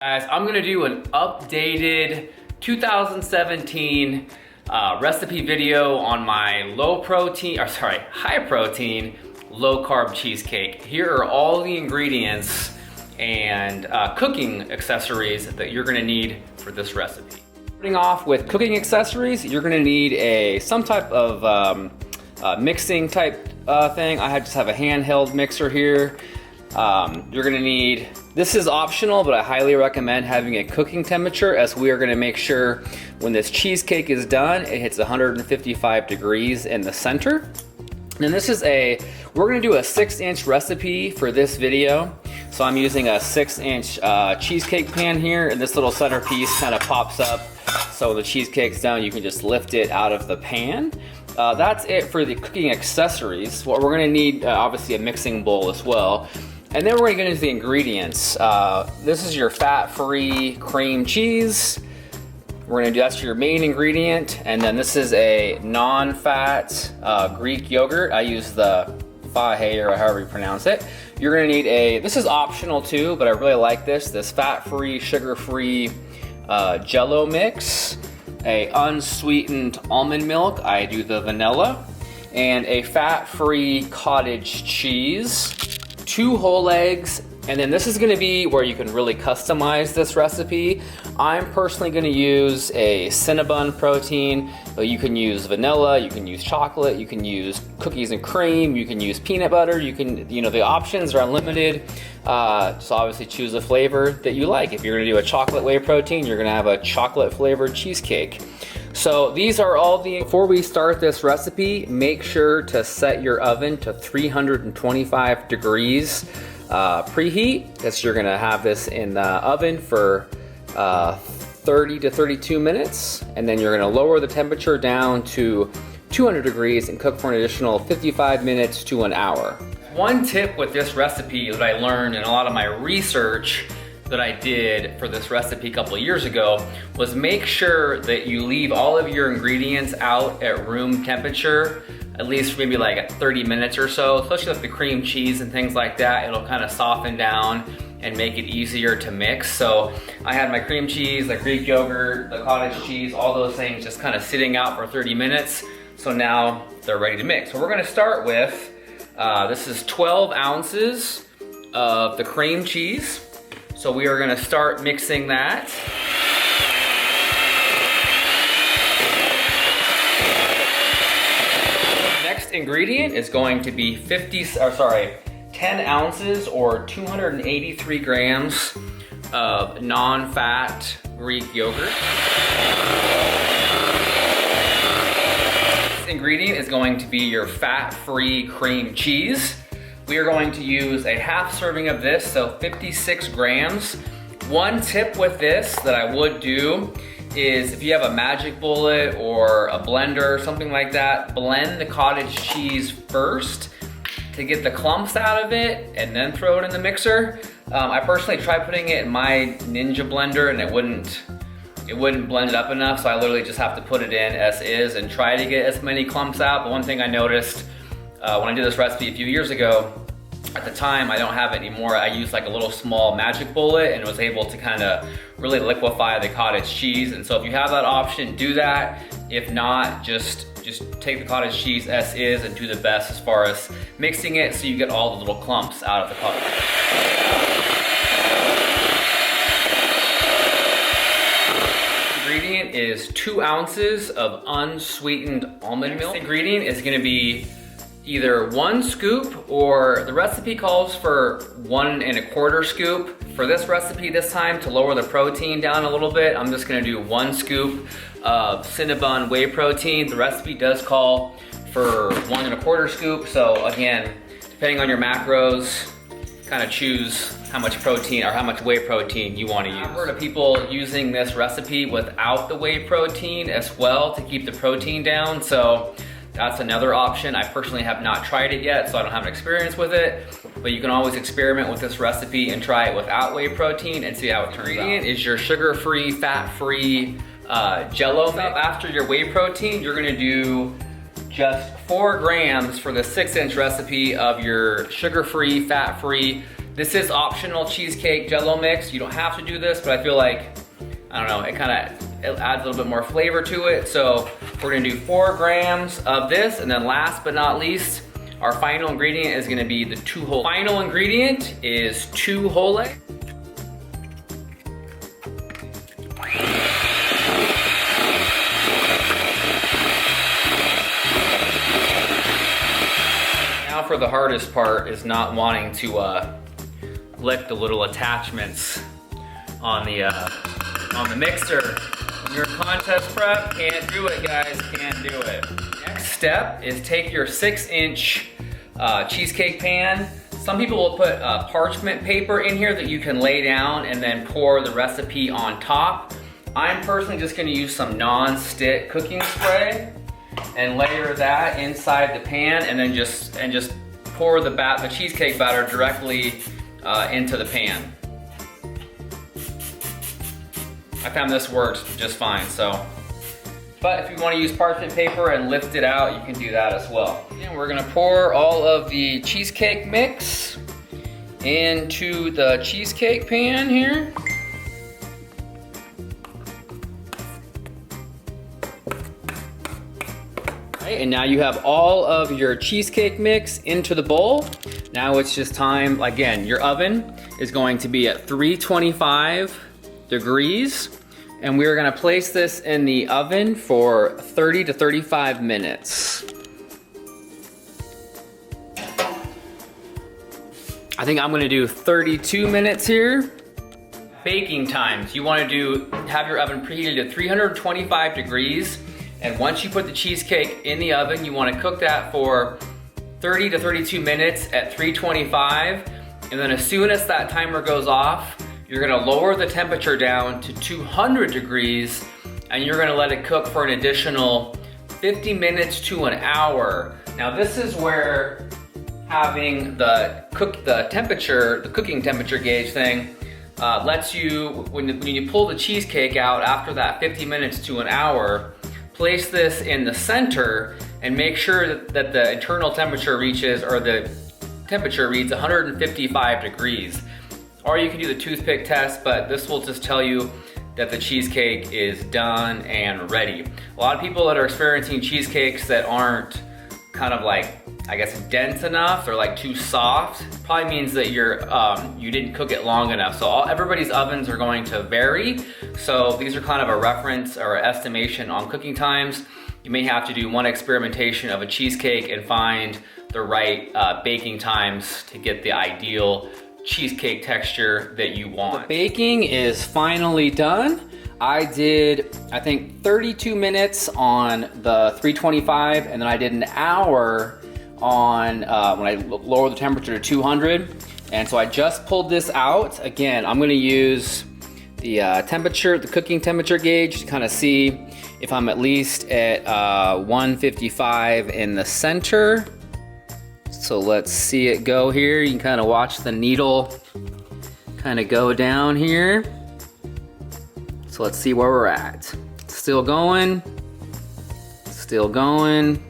Guys, I'm gonna do an updated 2017 recipe video on my high protein, low carb cheesecake. Here are all the ingredients and cooking accessories that you're gonna need for this recipe. Starting off with cooking accessories, you're gonna need some type of mixing type thing. I just have a handheld mixer here. You're gonna need, this is optional, but I highly recommend having a cooking temperature, as we are gonna make sure when this cheesecake is done, it hits 155 degrees in the center. And this is we're gonna do a 6-inch recipe for this video. So I'm using a 6-inch cheesecake pan here, and this little centerpiece kind of pops up. So when the cheesecake's done, you can just lift it out of the pan. That's it for the cooking accessories. What we're gonna need, obviously a mixing bowl as well. And then we're gonna get into the ingredients. This is your fat-free cream cheese. That's your main ingredient. And then this is a non-fat Greek yogurt. I use the whey, or however you pronounce it. You're gonna need this is optional too, but I really like this fat-free, sugar-free jello mix, a unsweetened almond milk, I do the vanilla, and a fat-free cottage cheese, 2 whole eggs, and then this is gonna be where you can really customize this recipe. I'm personally gonna use a Cinnabon protein, but you can use vanilla, you can use chocolate, you can use cookies and cream, you can use peanut butter, the options are unlimited. So obviously choose a flavor that you like. If you're gonna do a chocolate whey protein, you're gonna have a chocolate flavored cheesecake. So these are all before we start this recipe, make sure to set your oven to 325 degrees preheat, because you're gonna have this in the oven for 30 to 32 minutes, and then you're gonna lower the temperature down to 200 degrees and cook for an additional 55 minutes to an hour. One tip with this recipe that I learned in a lot of my research that I did for this recipe a couple of years ago was make sure that you leave all of your ingredients out at room temperature, at least maybe like at 30 minutes or so, especially like the cream cheese and things like that. It'll kind of soften down and make it easier to mix. So I had my cream cheese, the Greek yogurt, the cottage cheese, all those things just kind of sitting out for 30 minutes. So now they're ready to mix. So we're gonna start with, this is 12 ounces of the cream cheese. So we are gonna start mixing that. Next ingredient is going to be 10 ounces or 283 grams of non-fat Greek yogurt. This ingredient is going to be your fat-free cream cheese. We are going to use a half serving of this, so 56 grams. One tip with this that I would do is if you have a magic bullet or a blender, something like that, blend the cottage cheese first to get the clumps out of it and then throw it in the mixer. I personally tried putting it in my Ninja blender and it wouldn't blend it up enough, so I literally just have to put it in as is and try to get as many clumps out. But one thing I noticed when I did this recipe a few years ago, at the time, I don't have it anymore, I used like a little small magic bullet and was able to kind of really liquefy the cottage cheese. And so if you have that option, do that. If not, just take the cottage cheese as is and do the best as far as mixing it so you get all the little clumps out of the cottage. Ingredient is 2 ounces of unsweetened almond milk. This ingredient is gonna be either 1 scoop, or the recipe calls for 1 1/4 scoop. For this recipe this time, to lower the protein down a little bit, I'm just gonna do 1 scoop of Cinnabon whey protein. The recipe does call for 1 1/4 scoop. So again, depending on your macros, kind of choose how much protein or how much whey protein you want to use. I've heard of people using this recipe without the whey protein as well to keep the protein down. So that's another option. I personally have not tried it yet, so I don't have an experience with it, but you can always experiment with this recipe and try it without whey protein and see how it turns out. Ingredient is your sugar-free, fat-free jello mix. After your whey protein, you're gonna do just 4 grams for the 6-inch recipe of your sugar-free, fat-free This is optional cheesecake jello mix. You don't have to do this, but I feel like, I don't know, it adds a little bit more flavor to it. So we're gonna do 4 grams of this, and then last but not least, our final ingredient is gonna be the 2 whole. Final ingredient is 2 whole eggs. Now for the hardest part is not wanting to lick the little attachments on the mixer. When you're in contest prep, can't do it, guys, can't do it. Next step is take your 6-inch cheesecake pan. Some people will put parchment paper in here that you can lay down and then pour the recipe on top. I'm personally just gonna use some non-stick cooking spray and layer that inside the pan, and then just pour the cheesecake batter directly into the pan. I found this works just fine, so. But if you want to use parchment paper and lift it out, you can do that as well. And we're gonna pour all of the cheesecake mix into the cheesecake pan here. Okay, and now you have all of your cheesecake mix into the bowl. Now it's just time, again, your oven is going to be at 325 degrees, and we're gonna place this in the oven for 30 to 35 minutes. I think I'm gonna do 32 minutes here. Baking times, you wanna have your oven preheated to 325 degrees, and once you put the cheesecake in the oven, you wanna cook that for 30 to 32 minutes at 325, and then as soon as that timer goes off, you're gonna lower the temperature down to 200 degrees, and you're gonna let it cook for an additional 50 minutes to an hour. Now this is where having the cooking temperature gauge thing lets you, when you pull the cheesecake out after that 50 minutes to an hour, place this in the center and make sure that the internal temperature reaches, or the temperature reads 155 degrees. Or you can do the toothpick test, but this will just tell you that the cheesecake is done and ready. A lot of people that are experiencing cheesecakes that aren't kind of like, I guess, dense enough or like too soft, probably means that you didn't cook it long enough. So everybody's ovens are going to vary. So these are kind of a reference or estimation on cooking times. You may have to do one experimentation of a cheesecake and find the right baking times to get the ideal cheesecake texture that you want. The baking is finally done. I did, I think, 32 minutes on the 325, and then I did an hour on when I lowered the temperature to 200. And so I just pulled this out. Again, I'm gonna use the the cooking temperature gauge to kind of see if I'm at least at 155 in the center. So let's see it go here. You can kind of watch the needle kind of go down here. So let's see where we're at. Still going. Still going.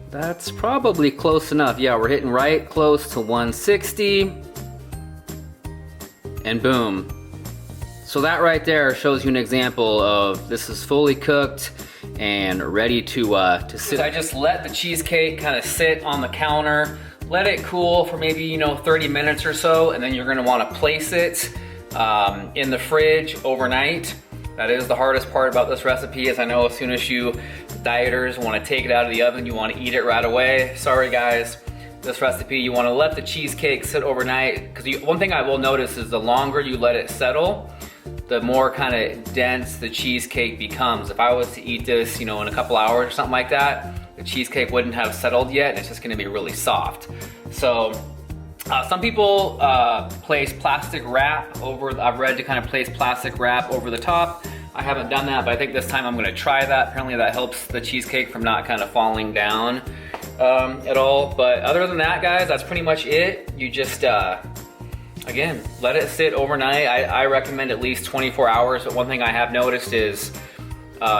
That's probably close enough. Yeah, we're hitting right close to 160. And boom. So that right there shows you an example of this is fully cooked and ready to sit. I just let the cheesecake kind of sit on the counter, let it cool for maybe 30 minutes or so, and then you're gonna wanna place it in the fridge overnight. That is the hardest part about this recipe, is I know as soon as you dieters wanna take it out of the oven, you wanna eat it right away. Sorry guys, this recipe, you wanna let the cheesecake sit overnight, because one thing I will notice is the longer you let it settle, the more kind of dense the cheesecake becomes. If I was to eat this, in a couple hours or something like that, the cheesecake wouldn't have settled yet, and it's just gonna be really soft. So some people place plastic wrap over, I've read to kind of place plastic wrap over the top. I haven't done that, but I think this time I'm gonna try that. Apparently that helps the cheesecake from not kind of falling down at all. But other than that, guys, that's pretty much it. You just, again, let it sit overnight. I recommend at least 24 hours, but one thing I have noticed is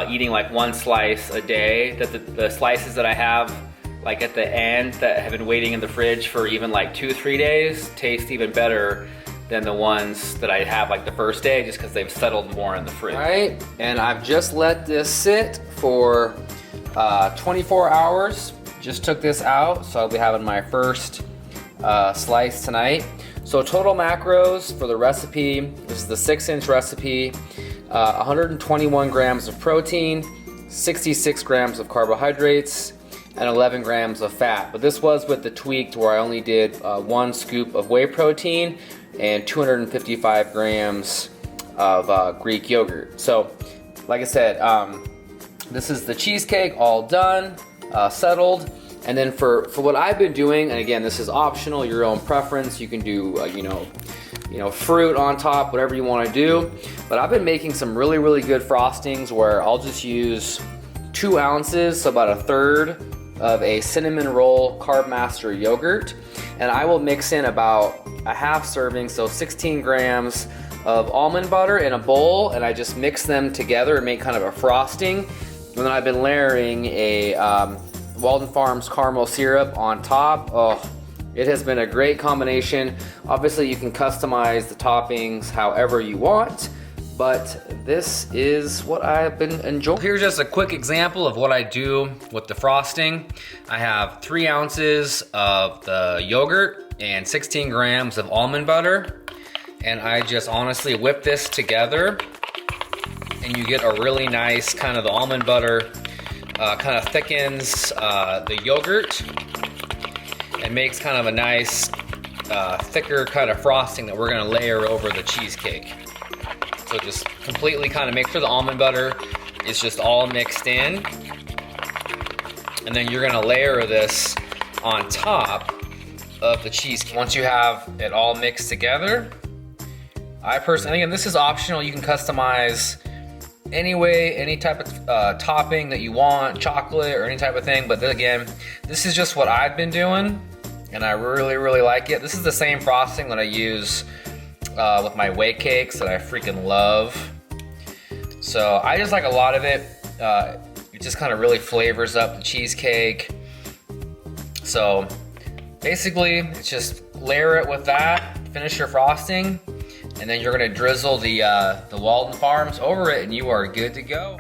eating like one slice a day, that the slices that I have like at the end that have been waiting in the fridge for even like 2-3 days taste even better than the ones that I have like the first day, just because they've settled more in the fridge. All right, and I've just let this sit for 24 hours. Just took this out, so I'll be having my first slice tonight. So total macros for the recipe, this is the 6-inch recipe, 121 grams of protein, 66 grams of carbohydrates, and 11 grams of fat. But this was with the tweaked where I only did 1 scoop of whey protein and 255 grams of Greek yogurt. So, like I said, this is the cheesecake all done, settled. And then for what I've been doing, and again, this is optional, your own preference. You can do, you know, fruit on top, whatever you want to do. But I've been making some really, really good frostings where I'll just use 2 ounces, so about 1/3 of a cinnamon roll Carb Master yogurt. And I will mix in about a half serving, so 16 grams of almond butter in a bowl, and I just mix them together and make kind of a frosting. And then I've been layering a Walden Farms caramel syrup on top. Oh, it has been a great combination. Obviously, you can customize the toppings however you want, but this is what I've been enjoying. Here's just a quick example of what I do with the frosting. I have 3 ounces of the yogurt and 16 grams of almond butter, and I just honestly whip this together, and you get a really nice kind of the almond butter kind of thickens the yogurt and makes kind of a nice thicker kind of frosting that we're gonna layer over the cheesecake. So just completely kind of make sure the almond butter is just all mixed in, and then you're gonna layer this on top of the cheesecake. Once you have it all mixed together, I personally, again, this is optional, you can customize anyway, any type of topping that you want, chocolate or any type of thing, but then again, this is just what I've been doing, and I really, really like it. This is the same frosting that I use with my whey cakes that I freaking love. So I just like a lot of it. It just kind of really flavors up the cheesecake. So basically, it's just layer it with that, finish your frosting, and then you're gonna drizzle the Walden Farms over it, and you are good to go.